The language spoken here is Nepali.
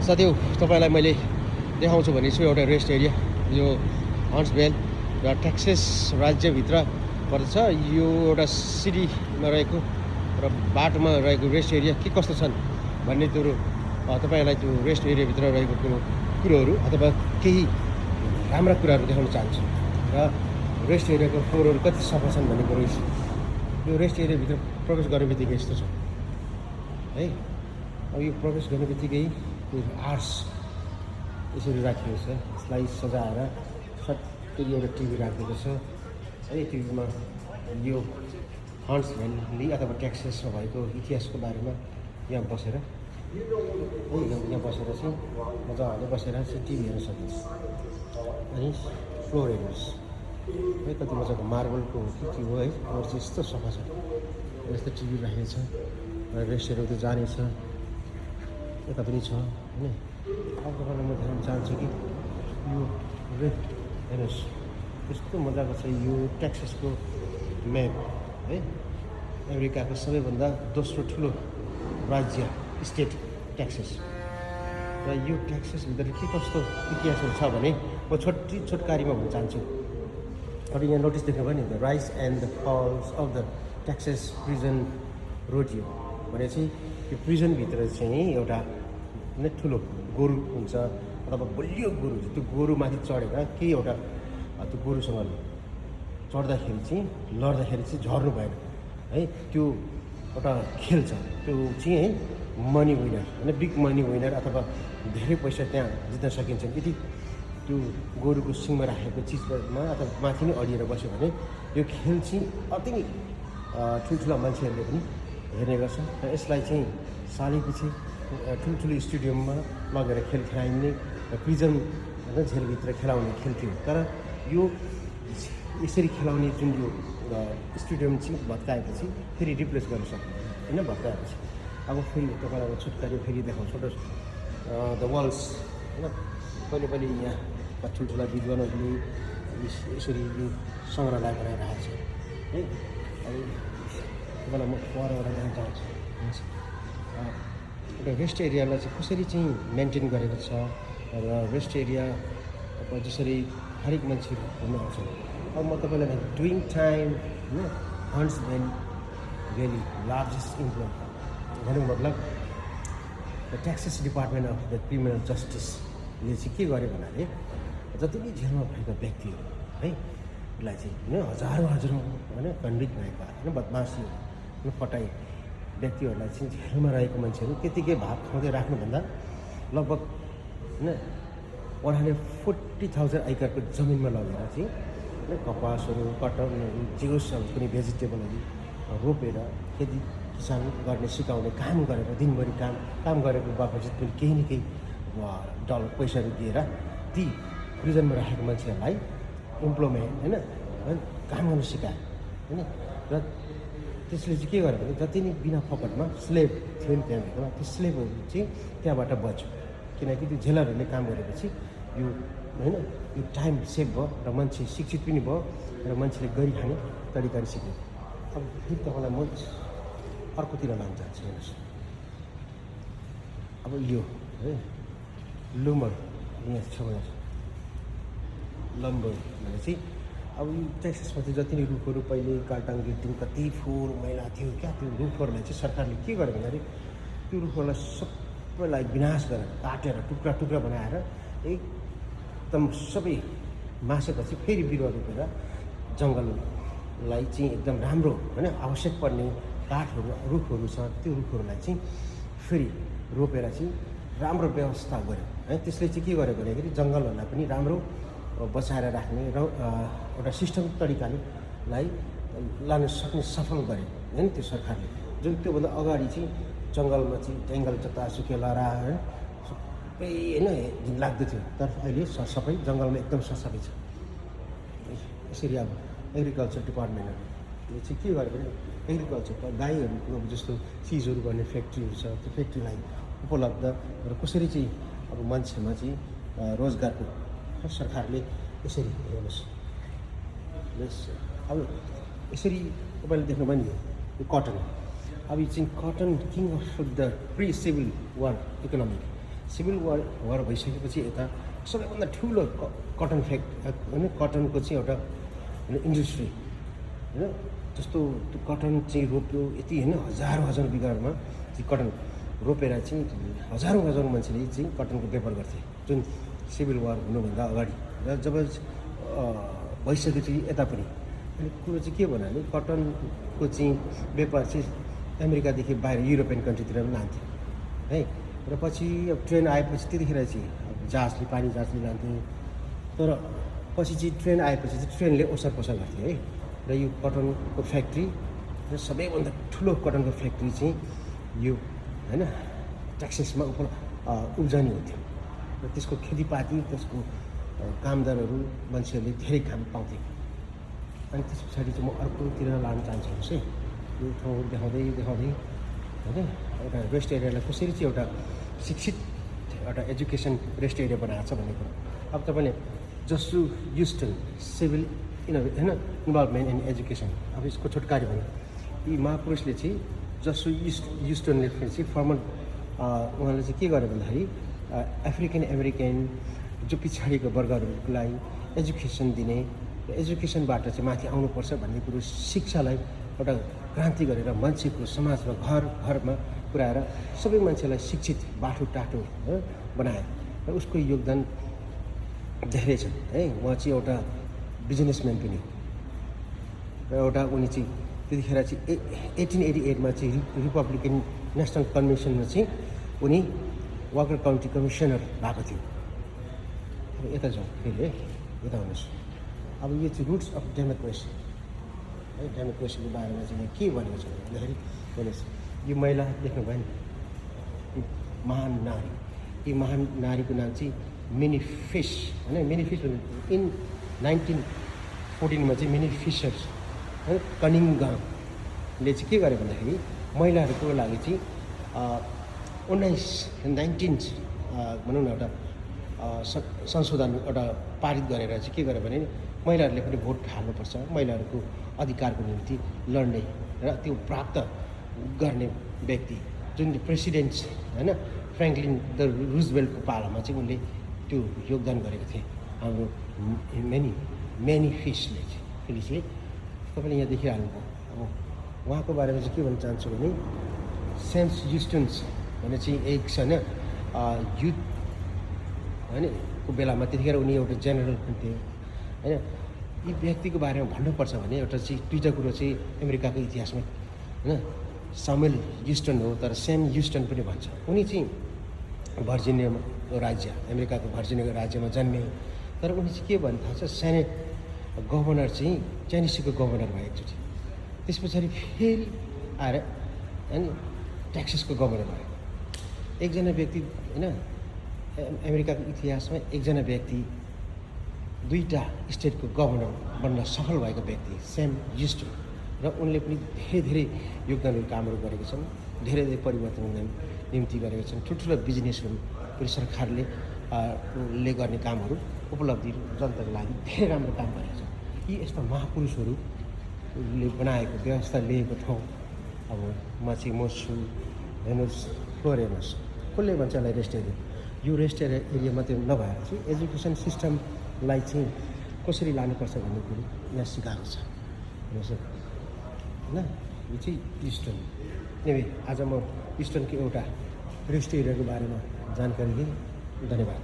साथीहरु तपाईलाई मैले देखाउँछु भने छु एउटा रेस्ट एरिया यो हन्ट्सभिल र टेक्सास राज्यभित्र पर्दछ। यो एउटा सिटीमा रहेको र बाटोमा रहेको रेस्ट एरिया के कस्तो छन् भन्ने त्यो तपाईलाई त्यो रेस्ट एरियाभित्र रहेको कुरोहरू अथवा केही राम्रा कुराहरू देखाउन चाहन्छु र रेस्ट एरियाको फ्लोरहरू कति सफा छन् भन्ने कुरो। यो रेस्ट एरियाभित्र प्रवेश गर्ने बित्तिकै यस्तो छ है। अब यो प्रवेश गर्ने बित्तिकै आर्ट्स यसरी राखिएको छ, यसलाई सजाएर सट्टै एउटा टिभी राखिदिएको छ है। टिभीमा यो हन्ट्सभिल अथवा टेक्सासमा भएको इतिहासको बारेमा यहाँ बसेर यहाँ बसेर चाहिँ मजाले बसेर चाहिँ टिभी हेर्न सकिन्छ। अनि फ्लोर हेर्नुहोस् है, कति मजाको मार्बलको के हो है, फ्लोर चाहिँ यस्तो सफा छ। यस्तो टिभी राखेको छ र रेस्टहरू त जाने छ, यता पनि छ होइन। अब तपाईँलाई म देखाउन चाहन्छु कि यो हेर्नुहोस् यस्तो मजाको छ। यो टेक्सासको म्याप है, अमेरिकाको सबैभन्दा दोस्रो ठुलो राज्य स्टेट टेक्सास। र यो टेक्सासभित्र के कस्तो इतिहासहरू छ भने म छोटकारीमा भन्न चाहन्छु। अनि यहाँ नोटिस देख्नुभयो नि, the rise and the falls of the Texas prison rodeo भनेपछि यो प्रिजनभित्र चाहिँ एउटा नै ठुलो गोरु हुन्छ अथवा बलियो गोरु, त्यो गोरुमाथि चढेर केही एउटा त्यो गोरुसँग चढ्दाखेरि चाहिँ लड्दाखेरि चाहिँ झर्नु भएन है। त्यो एउटा खेल छ, त्यो चाहिँ है मनी विनर होइन, बिग मनी विनर अथवा धेरै पैसा त्यहाँ जित्न सकिन्छ। यदि त्यो गोरुको सिङमा राखेको चिजमा अथवा माथि नै अडिएर बस्यो भने यो खेल चाहिँ अति नै ठुल्ठुला मान्छेहरूले पनि हेर्ने गर्छ। र यसलाई चाहिँ सालैपछि ठुल्ठुलो स्टेडियममा लगेर खेल खेलाइने प्रिजन होइन जेलभित्र खेलाउने खेल थियो। तर यो यसरी खेलाउने जुन यो स्टेडियम चाहिँ भत्काएपछि फेरि रिप्लेस गर्न सक्यो होइन, भत्काएपछि। अब फेरि तपाईँलाई छुटकारी फेरि देखाउँछु द वाल्स होइन। पहिले यहाँ ठुल्ठुला विद्वानहरूले यसरी यो सङ्ग्रहालय बनाइरहेको छ है। अनि तपाईँलाई म परबाट जान चाहन्छु एउटा रेस्ट एरियालाई चाहिँ कसरी चाहिँ मेन्टेन गरेको छ र रेस्ट एरिया अब जसरी हरेक मान्छेहरू घुम्न आउँछन्। अब म तपाईँलाई डुइङ टाइम होइन हन्ट्सभिल भेली लार्जेस्ट इम्प्लोय भन्नुको मतलब the Texas department of the criminal जस्टिसले चाहिँ के गर्यो भन्नाले जति पनि जेलमा भएका व्यक्तिहरू है यसलाई चाहिँ होइन हजारौँ होइन कन्भिक्ट भएका होइन बदमासी फटाइ व्यक्तिहरूलाई चाहिँ जेलमा रहेको मान्छेहरू त्यतिकै भात खुवाउँदै राख्नुभन्दा लगभग होइन 140,000 एकरको जमिनमा लगेर चाहिँ होइन कपासहरू कटनहरू जे होस् कुनै भेजिटेबलहरू रोपेर खेती किसान गर्ने सिकाउने काम गरेर दिनभरि काम गरेको बापत पनि केही न केही डलर पैसाहरू दिएर ती प्रिजनमा राखेको मान्छेहरूलाई इम्प्लोयमेन्ट होइन काम गर्न सिकायो होइन। र त्यसले चाहिँ के गर्यो भने जति नै बिना फकटमा स्लेभ थियो नि त्यहाँभित्र त्यो स्लेभहरू चाहिँ त्यहाँबाट बच्यो, किनकि त्यो जेलरहरूले काम गरेपछि यो होइन यो टाइम सेभ भयो र मान्छे शिक्षित पनि भयो र मान्छेले गरी खाने तरिकाहरू सिक्यो। अब फेरि तपाईँलाई म अर्कोतिर लान चाहन्छु हेर्नुहोस्। अब यो है लुमर यहाँ छेउमा लम्बर भनेपछि अब यो टेक्सासमा चाहिँ जति नै रुखहरू पहिले कालटाङ गिल्टिङ कति फोहोर मैला थियो क्या, त्यो रुखहरूलाई चाहिँ सरकारले के गर्यो भन्दाखेरि त्यो रुखहरूलाई सबैलाई विनाश गरेर काटेर टुक्रा टुक्रा बनाएर एकदम सबै मासेपछि फेरि बिरुवा रोपेर जङ्गललाई चाहिँ एकदम राम्रो होइन आवश्यक पर्ने काठहरू रुखहरू छ त्यो रुखहरूलाई चाहिँ फेरि रोपेर चाहिँ राम्रो व्यवस्था गर्यो है। त्यसले चाहिँ के गर्यो भन्दाखेरि जङ्गलहरूलाई पनि राम्रो बचाएर राख्ने र एउटा सिस्टम तरिकाले लान सक्ने सफल गर्यो होइन त्यो सरकारले। जुन त्योभन्दा अगाडि चाहिँ जङ्गलमा चाहिँ जङ्गल जतासुकै लहरा होइन सबै होइन लाग्दथ्यो, तर अहिले सबै जङ्गलमा एकदम सफै छ। यसरी अब एग्रिकल्चर डिपार्टमेन्टहरूले चाहिँ के गर्यो भने एग्रिकल्चर गाईहरूको जस्तो चिजहरू गर्ने फ्याक्ट्रीहरू छ, त्यो फ्याक्ट्रीलाई उपलब्ध र कसरी चाहिँ अब मान्छेमा चाहिँ रोजगारको सरकारले यसरी हेर्नुहोस्। अब यसरी तपाईँले देख्नुभयो नि यो कटन, अब यो चाहिँ cotton king of the pre civil war economy civil वार भइसकेपछि यता सबैभन्दा ठुलो कटन होइन कटनको चाहिँ एउटा इन्डस्ट्री होइन जस्तो त्यो कटन चाहिँ रोप्यो यति होइन हजार बिघारमा चाहिँ कटन रोपेर चाहिँ हजारौँ मान्छेले चाहिँ कटनको व्यापार गर्थे जुन सिभिल वार हुनुभन्दा अगाडि र जब भइसकेपछि यता पनि अनि कुरो चाहिँ के भन्यो भने कटनको चाहिँ व्यापार चाहिँ अमेरिकादेखि बाहिर युरोपियन कन्ट्रीतिर पनि लान्थ्यो है र पछि अब ट्रेन आएपछि त्यतिखेर चाहिँ अब पानी जहाजले लान्थ्यो तर पछि चाहिँ ट्रेन आएपछि चाहिँ ट्रेनले ओसार पसार गर्थ्यो है र यो कटनको फ्याक्ट्री र सबैभन्दा ठुलो कटनको फ्याक्ट्री चाहिँ यो होइन टेक्सासमा उब्जनी हुन्थ्यो र त्यसको खेतीपाती त्यसको कामदारहरू मान्छेहरूले धेरै काम पाउँथे अनि त्यस पछाडि चाहिँ म अर्कोतिर लान चाहन्छु है यो ठाउँहरू देखाउँदै होइन एउटा रेस्ट एरियालाई कसरी चाहिँ एउटा शिक्षित एउटा एजुकेसन रेस्ट एरिया बनाएको छ भन्ने कुरा अब तपाईँले जसु ह्युस्टन सिभिल होइन इन्भल्भमेन्ट इन एजुकेसन अब यसको छोटकारी भने यी महापुरुषले चाहिँ जसु ह्युस्टनले चाहिँ फर्मल उहाँले चाहिँ के गर्यो भन्दाखेरि अफ्रिकन अमेरिकन जो पछाडिको वर्गहरूलाई एजुकेसन दिने र एजुकेसनबाट चाहिँ माथि आउनुपर्छ भन्ने कुरो शिक्षालाई एउटा क्रान्ति गरेर मान्छेको समाजमा घरमा पुऱ्याएर सबै मान्छेलाई शिक्षित बाटो बनाए र उसको योगदान धेरै छ है उहाँ चाहिँ एउटा बिजनेसम्यान पनि हो र एउटा उनी चाहिँ त्यतिखेर चाहिँ 1888मा चाहिँ रिपब्लिकन नेसनल कन्भेन्सनमा चाहिँ उनी वाकर काउन्टी कमिसनर भएको थियो अब यता जाउँ फेरि है यता हुनुहोस् अब यो चाहिँ रुट्स अफ डेमोक्रेसी है डेमोक्रेसीको बारेमा चाहिँ यहाँ के भनेको छ भन्दाखेरि हेर्नुहोस् यो महिला देख्नुभयो नि यो महान नारी यी महान नारीको नाम चाहिँ मिनी फिस होइन मिनी फिस इन 1914मा चाहिँ मिनी फिसर्स है कनिङले चाहिँ के गर्यो भन्दाखेरि महिलाहरूको लागि चाहिँ 19 भनौँ न एउटा संशोधन एउटा पारित गरेर चाहिँ के गर्यो भने महिलाहरूले पनि भोट हाल्नुपर्छ महिलाहरूको अधिकारको निम्ति लड्ने र त्यो प्राप्त गर्ने व्यक्ति जुन प्रेसिडेन्ट होइन फ्र्याङ्कलिन द रुजवेल्टको पालामा चाहिँ उनले त्यो योगदान गरेको थिए हाम्रो मेनी फिसले चाहिँ फेरि चाहिँ तपाईँले यहाँ देखिहाल्नुभयो अब उहाँको बारेमा चाहिँ के भन्न चाहन्छु भने सेन्ट ह्युस्टन्स भन्ने चाहिँ एक छ होइन युथ होइन को बेलामा त्यतिखेर उनी एउटा जेनरल पनि थियो होइन यी व्यक्तिको बारेमा भन्नुपर्छ भने एउटा चाहिँ दुईवटा कुरो चाहिँ अमेरिकाको इतिहासमा होइन समुएल ह्युस्टन हो तर सेम ह्युस्टन पनि भन्छ उनी चाहिँ भर्जिनिया राज्य अमेरिकाको भर्जिनिया राज्यमा जन्मे तर उनी चाहिँ के भन्नु थाहा छ सेनेट गभर्नर चाहिँ टेनेसीको गभर्नर भयो एकचोटि त्यस पछाडि फेरि आएर अनि टेक्सासको गभर्नर भयो एकजना व्यक्ति होइन अमेरिकाको इतिहासमा एकजना व्यक्ति दुईवटा स्टेटको गभर्नर बन्न सफल भएको व्यक्ति सेम ह्युस्टन र उनले पनि धेरै योगदानहरू कामहरू गरेका छन् धेरै परिवर्तन निम्ति गरेका छन् ठुल्ठुलो बिजनेसहरू पनि सरकारले गर्ने कामहरू उपलब्धिहरू जनताको लागि धेरै राम्रो काम गरेका छन् यी यस्ता महापुरुषहरूले बनाएको व्यवस्था लिएको ठाउँ अब म चाहिँ म छु हेर्नुहोस् फ्लोर हेर्नुहोस् कसले भन्छ यसलाई रेस्ट एरिया यो रेस्ट एरिया मात्रै नभएर चाहिँ एजुकेसन सिस्टमलाई चाहिँ कसरी लानुपर्छ भन्ने कुरो यहाँ सिकाएको छ हेर्नुहोस् होइन यो चाहिँ इस्टर्न आज म इस्टर्नको एउटा रेस्ट एरियाको बारेमा जानकारी लिएँ धन्यवाद।